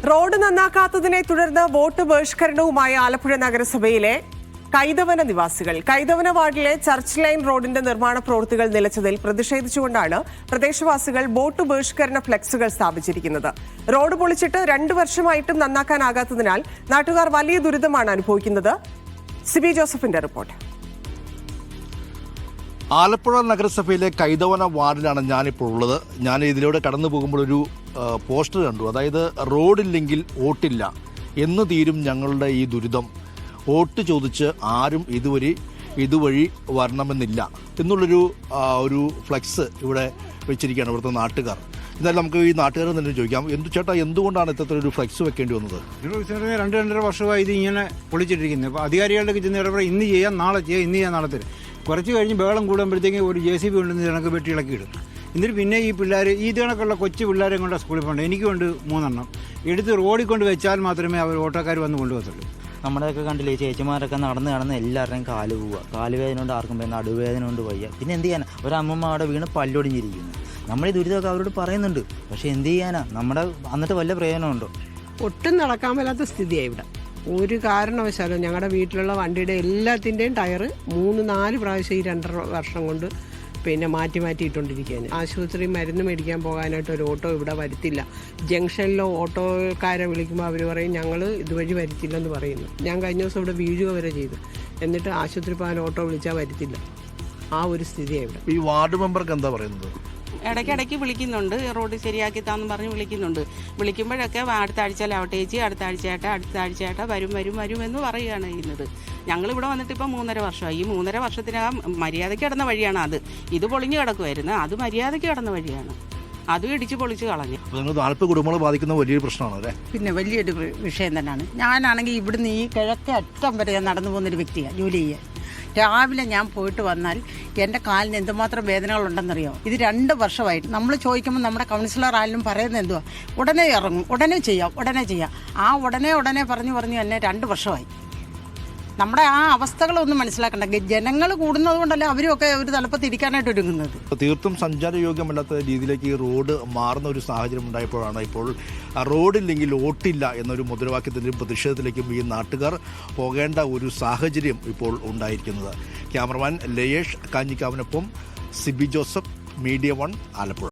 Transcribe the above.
Road നന്നാക്കാത്തതിനെ തുടർന്ന് vote ബഹിഷ്കരണവുമായി Alappuzha നഗരസഭയിലെ കൈതവന നിവാസികൾ. കൈതവന വാർഡിലെ ചർച്ച് ലൈൻ റോഡിന്റെ നിർമ്മാണ പ്രവൃത്തികൾ നിലച്ചതിൽ പ്രതിഷേധിച്ചുകൊണ്ടാണ് പ്രദേശവാസികൾ വോട്ട് ബഹിഷ്കരണ ഫ്ലെക്സുകൾ സ്ഥാപിച്ചിരിക്കുന്നത്. റോഡ് പൊളിച്ചിട്ട് 2 വർഷമായിട്ടും നന്നാക്കാനാകാത്തതിനാൽ നാട്ടുകാർ വലിയ ദുരിതമാണ് അനുഭവിക്കുന്നത്. സിബി ജോസഫിന്റെ റിപ്പോർട്ട്. ആലപ്പുഴ നഗരസഭയിലെ കൈതവന വാർഡിലാണ് ഞാനിപ്പോൾ ഉള്ളത്. ഞാൻ ഇതിലൂടെ കടന്നു പോകുമ്പോൾ ഒരു പോസ്റ്റർ കണ്ടു. അതായത് റോഡില്ലെങ്കിൽ വോട്ടില്ല എന്ന് തീരും ഞങ്ങളുടെ ഈ ദുരിതം. വോട്ട് ചോദിച്ച് ആരും ഇതുവഴി വരണമെന്നില്ല എന്നുള്ളൊരു ഫ്ലെക്സ് ഇവിടെ വെച്ചിരിക്കുകയാണ് ഇവിടുത്തെ നാട്ടുകാർ. എന്നാലും നമുക്ക് ഈ നാട്ടുകാരെ തന്നെ ചോദിക്കാം, ചേട്ടാ എന്തുകൊണ്ടാണ് ഇത്തരത്തിലൊരു ഫ്ലെക്സ് വെക്കേണ്ടി വന്നത്? 2-2.5 വർഷമായി ഇത് ഇങ്ങനെ പൊളിച്ചിട്ടിരിക്കുന്നത്. അപ്പോൾ അധികാരികളുടെ ചെന്ന് ഇന്ന് ചെയ്യാം, നാളെ ചെയ്യാം, ഇന്ന് ചെയ്യാം, നാളെ തരും. കുറച്ച് കഴിഞ്ഞ് ബഹളം കൂടുമ്പോഴത്തേക്ക് ഒരു JCB കൊണ്ടുവന്ന് കണക്ക് വെട്ടി ഇളക്കിയിടും. എന്നിട്ട് പിന്നെ ഈ പിള്ളേർ ഈ കണക്കുള്ള കൊച്ചു പിള്ളേരെ കൊണ്ട് സ്കൂളിൽ പോകണ്ട. എനിക്കുണ്ട് 3 എണ്ണം. എടുത്ത് റോഡിൽ കൊണ്ട് വെച്ചാൽ മാത്രമേ അവർ ഓട്ടോക്കാർ വന്ന് കൊണ്ടുപോകത്തുള്ളൂ. നമ്മുടെയൊക്കെ കണ്ടില്ലേ, ചേച്ചിമാരൊക്കെ നടന്ന് എല്ലാവരുടെയും കാല് പോവുക. കാലുവേദന കൊണ്ട് ആർക്കും പോയി, നടുവേദന കൊണ്ട് വയ്യ. പിന്നെ എന്ത് ചെയ്യാനാ? ഒരമ്മമ്മ അവിടെ വീണ് പല്ലൊടിഞ്ഞിരിക്കുന്നു. നമ്മുടെ ഈ ദുരിതമൊക്കെ അവരോട് പറയുന്നുണ്ട്. പക്ഷെ എന്ത് ചെയ്യാനാ? നമ്മുടെ എന്നിട്ട് വല്ല പ്രയോജനമുണ്ടോ? ഒട്ടും നടക്കാൻ മേലാത്ത സ്ഥിതിയാണ് ഇവിടെ. ഒരു കാരണവശാലും ഞങ്ങളുടെ വീട്ടിലുള്ള വണ്ടിയുടെ എല്ലാത്തിൻ്റെയും ടയർ 3-4 പ്രാവശ്യം ഈ 2.5 വർഷം കൊണ്ട് മാറ്റിയിട്ടോണ്ടിരിക്കുകയാണ്. ആശുപത്രി മരുന്ന് മേടിക്കാൻ പോകാനായിട്ട് ഒരു ഓട്ടോ ഇവിടെ വരുത്തില്ല. ജംഗ്ഷനിലോ ഓട്ടോക്കാരെ വിളിക്കുമ്പോൾ അവർ പറയും ഞങ്ങൾ ഇതുവഴി വരുത്തില്ലെന്ന് പറയുന്നു. ഞാൻ കഴിഞ്ഞ ദിവസം ഇവിടെ വീഴുക വരെ ചെയ്തു. എന്നിട്ട് ആശുപത്രി പോകാൻ ഓട്ടോ വിളിച്ചാൽ വരുത്തില്ല. ആ ഒരു സ്ഥിതിയാണ് ഇവിടെ. ഈ വാർഡ് മെമ്പർക്ക് എന്താ പറയുന്നത്? ഇടയ്ക്കിടയ്ക്ക് വിളിക്കുന്നുണ്ട്, റോഡ് ശരിയാക്കി താന്ന് പറഞ്ഞ് വിളിക്കുന്നുണ്ട്. വിളിക്കുമ്പോഴൊക്കെ അടുത്ത ആഴ്ചയിലാവട്ടെ ചേച്ചി, അടുത്ത ആഴ്ചയായിട്ട് വരും എന്ന് പറയുകയാണ് ചെയ്യുന്നത്. ഞങ്ങളിവിടെ വന്നിട്ട് ഇപ്പം 3.5 വർഷമായി. ഈ 3.5 വർഷത്തിനകം മര്യാദയ്ക്ക് കിടന്ന വഴിയാണ് അത്. ഇത് പൊളിഞ്ഞു കിടക്കുമായിരുന്നു, അത് മര്യാദയ്ക്ക് കിടന്ന വഴിയാണ്. അതും ഇടിച്ച് പൊളിച്ച് കളഞ്ഞു. 40 കുടുംബങ്ങളെ ബാധിക്കുന്ന വലിയൊരു പ്രശ്നമാണ് അല്ലേ? പിന്നെ വലിയൊരു വിഷയം തന്നെയാണ്. ഞാനാണെങ്കിൽ ഇവിടുന്ന് ഈ കിഴക്കേ അറ്റം വരെ ഞാൻ നടന്നു പോകുന്നൊരു വ്യക്തിയാണ്. ജോലി ചെയ്യാൻ രാവിലെ ഞാൻ പോയിട്ട് വന്നാൽ എൻ്റെ കാലിന് എന്തുമാത്രം വേദനകളുണ്ടെന്നറിയോ? ഇത് 2 വർഷമായിട്ട് നമ്മൾ ചോദിക്കുമ്പോൾ നമ്മുടെ കൗൺസിലർ ആയാലും പറയുന്നത് എന്തുവാ, ഉടനെ ഇറങ്ങും, ഉടനെ ചെയ്യാം. ആ ഉടനെ പറഞ്ഞു തന്നെ 2 വർഷമായി. നമ്മുടെ ആ അവസ്ഥകളൊന്നും മനസ്സിലാക്കണ്ട. ജനങ്ങൾ കൂടുന്നത് കൊണ്ടല്ലേ അവരുമൊക്കെ ഒരു തലപ്പത്ത് ഇരിക്കാനായിട്ട് ഒരുങ്ങുന്നത്. തീർത്തും സഞ്ചാരയോഗ്യമല്ലാത്ത രീതിയിലേക്ക് ഈ റോഡ് മാറുന്ന ഒരു സാഹചര്യം ഉണ്ടായപ്പോഴാണ് ഇപ്പോൾ റോഡില്ലെങ്കിൽ വോട്ടില്ല എന്നൊരു മുദ്രാവാക്യത്തിൻ്റെയും പ്രതിഷേധത്തിലേക്കും ഈ നാട്ടുകാർ പോകേണ്ട ഒരു സാഹചര്യം ഇപ്പോൾ ഉണ്ടായിരിക്കുന്നത്. ക്യാമറമാൻ ലയേഷ് കാഞ്ഞിക്കാവിനൊപ്പം സിബി ജോസഫ്, മീഡിയ 1, ആലപ്പുഴ.